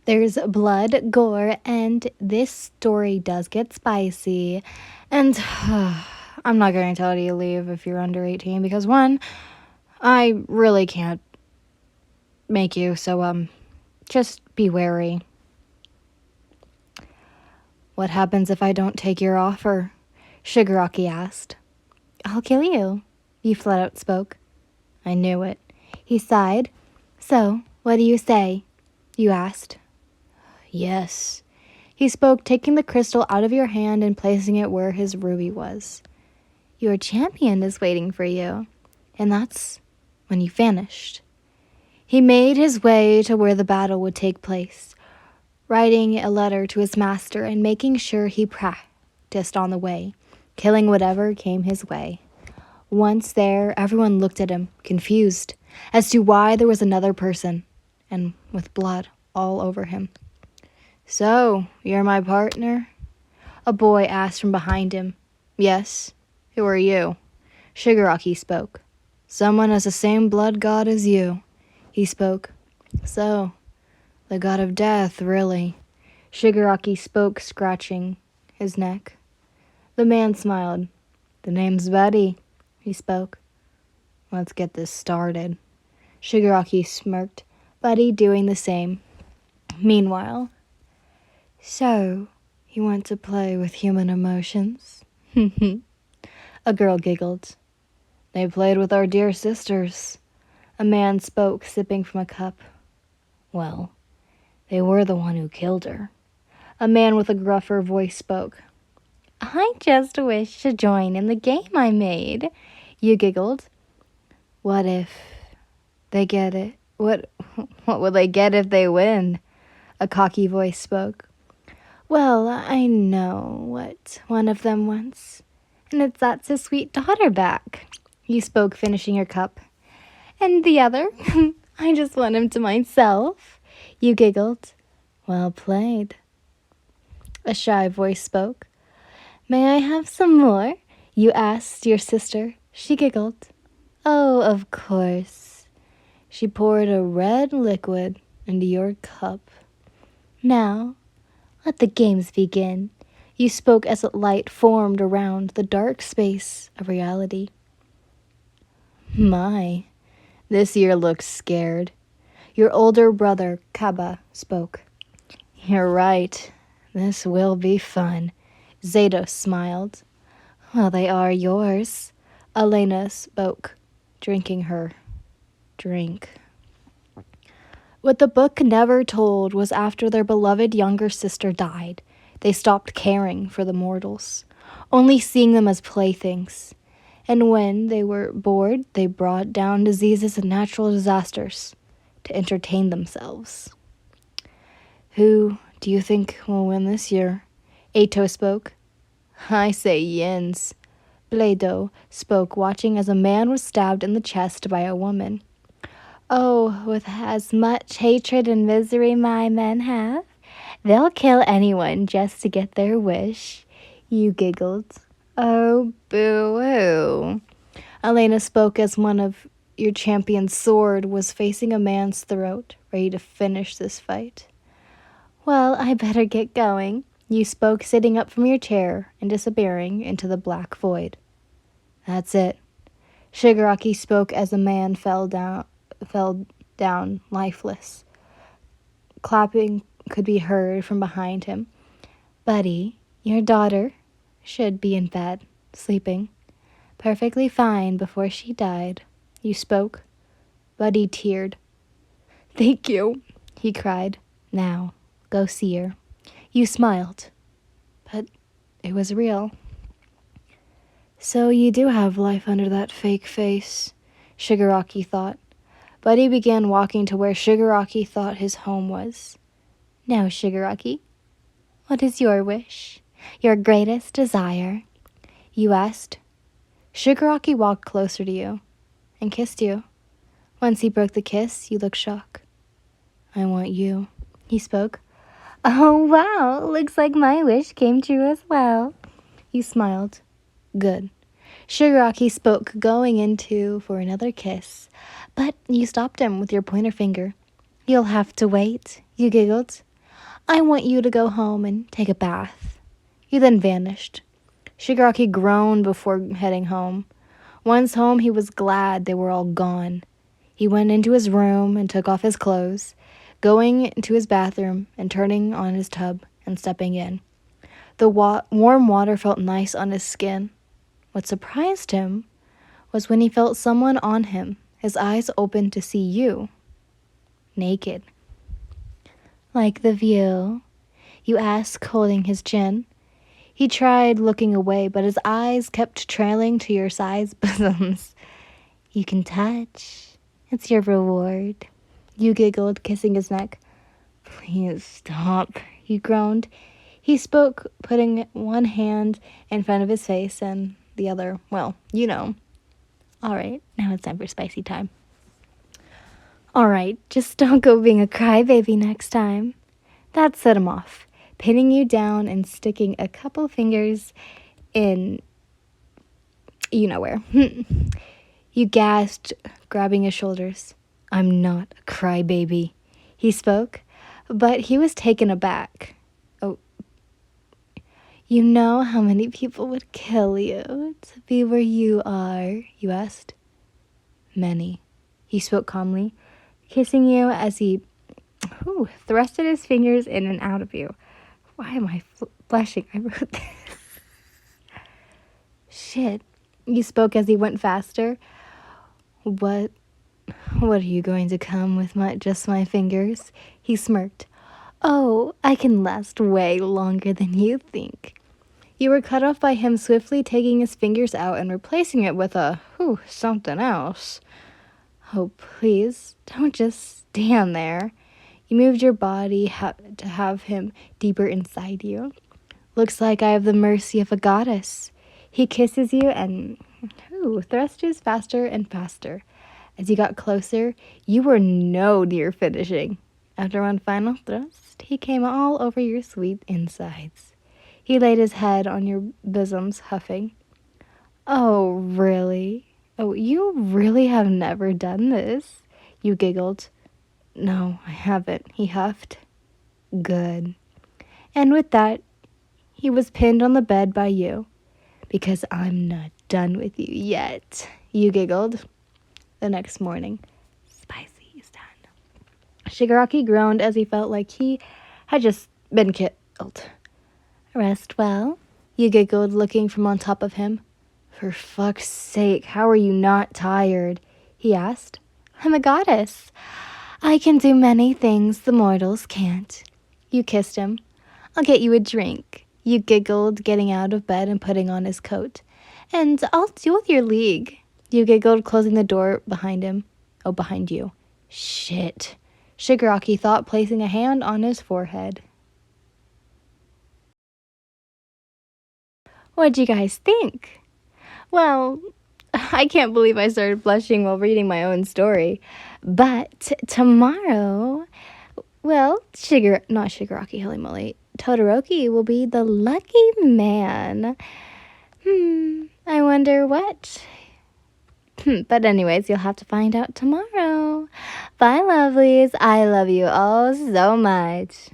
There's blood, gore, and this story does get spicy. And I'm not going to tell you to leave if you're under 18 because one, I really can't make you, so just be wary. What happens if I don't take your offer? Shigaraki asked. I'll kill you flat out spoke. I knew it. He sighed. So, what do you say? You asked. Yes. He spoke, taking the crystal out of your hand and placing it where his ruby was. Your champion is waiting for you. And that's when you vanished. He made his way to where the battle would take place, writing a letter to his master and making sure he practiced on the way, killing whatever came his way. Once there, everyone looked at him, confused, as to why there was another person, and with blood all over him. So, you're my partner? A boy asked from behind him. Yes. Who are you? Shigaraki spoke. Someone has the same blood god as you. He spoke. So, the god of death, really. Shigaraki spoke, scratching his neck. The man smiled. The name's Betty, he spoke. Let's get this started. Shigaraki smirked, Buddy doing the same. Meanwhile, so, you want to play with human emotions? A girl giggled. They played with our dear sisters. A man spoke, sipping from a cup. Well, they were the one who killed her. A man with a gruffer voice spoke. I just wish to join in the game I made. You giggled. What if they get it? What will they get if they win? A cocky voice spoke. Well, I know what one of them wants, and that's his sweet daughter back. You spoke, finishing your cup. And the other? I just want him to myself. You giggled. Well played. A shy voice spoke. May I have some more? You asked your sister. She giggled. Oh, of course. She poured a red liquid into your cup. Now, let the games begin. You spoke as a light formed around the dark space of reality. My, this year looks scared. Your older brother, Kaba, spoke. You're right. This will be fun. Zato smiled. Well, they are yours. Elena spoke, drinking her drink. What the book never told was after their beloved younger sister died, they stopped caring for the mortals, only seeing them as playthings. And when they were bored, they brought down diseases and natural disasters to entertain themselves. Who do you think will win this year? Ato spoke. I say Yins. Bledo spoke, watching as a man was stabbed in the chest by a woman. Oh, with as much hatred and misery my men have, they'll kill anyone just to get their wish. You giggled. Oh, boo-hoo. Elena spoke as one of your champion's sword was facing a man's throat, ready to finish this fight. Well, I better get going. You spoke, sitting up from your chair and disappearing into the black void. That's it. Shigaraki spoke as a man fell down lifeless. Clapping could be heard from behind him. Buddy, your daughter should be in bed, sleeping. Perfectly fine before she died. You spoke. Buddy teared. Thank you, he cried. Now, go see her. You smiled. But it was real. So you do have life under that fake face, Shigaraki thought. Buddy began walking to where Shigaraki thought his home was. Now, Shigaraki, what is your wish? Your greatest desire? You asked. Shigaraki walked closer to you and kissed you. Once he broke the kiss, you looked shocked. I want you, he spoke. Oh, wow, looks like my wish came true as well. You smiled. Good. Shigaraki spoke, going into for another kiss, but you stopped him with your pointer finger. You'll have to wait, you giggled. I want you to go home and take a bath. He then vanished. Shigaraki groaned before heading home. Once home, he was glad they were all gone. He went into his room and took off his clothes, going into his bathroom and turning on his tub and stepping in. The warm water felt nice on his skin. What surprised him was when he felt someone on him, his eyes opened to see you, naked. Like the view? You asked, holding his chin. He tried looking away, but his eyes kept trailing to your side's bosoms. You can touch. It's your reward. You giggled, kissing his neck. Please stop, he groaned. He spoke, putting one hand in front of his face and the other, well, you know. All right, now it's time for spicy time. All right, just don't go being a crybaby next time. That set him off, pinning you down and sticking a couple fingers in you know where. You gasped, grabbing his shoulders. I'm not a crybaby, he spoke, but he was taken aback. Oh, you know how many people would kill you to be where you are, you asked. Many, he spoke calmly, kissing you as he thrusted his fingers in and out of you. Why am I blushing? I wrote this. Shit, you spoke as he went faster. What are you going to come with just my fingers? He smirked. Oh, I can last way longer than you think. You were cut off by him swiftly taking his fingers out and replacing it with something else. Oh, please, don't just stand there. You moved your body to have him deeper inside you. Looks like I have the mercy of a goddess. He kisses you and thrusts faster and faster. As you got closer, you were no near finishing. After one final thrust, he came all over your sweet insides. He laid his head on your bosoms, huffing. Oh, really? Oh, you really have never done this? You giggled. No, I haven't, he huffed. Good. And with that, he was pinned on the bed by you. Because I'm not done with you yet, you giggled. The next morning, spicy is done. Shigaraki groaned as he felt like he had just been killed. Rest well, you giggled, looking from on top of him. For fuck's sake, how are you not tired? He asked. I'm a goddess. I can do many things the mortals can't. You kissed him. I'll get you a drink. You giggled, getting out of bed and putting on his coat. And I'll deal with your league. You giggled, closing the door behind him. Oh, behind you. Shit. Shigaraki thought, placing a hand on his forehead. What'd you guys think? Well, I can't believe I started blushing while reading my own story. But tomorrow, well, not Shigaraki, holy moly, Todoroki will be the lucky man. I wonder what. But anyways, you'll have to find out tomorrow. Bye, lovelies. I love you all so much.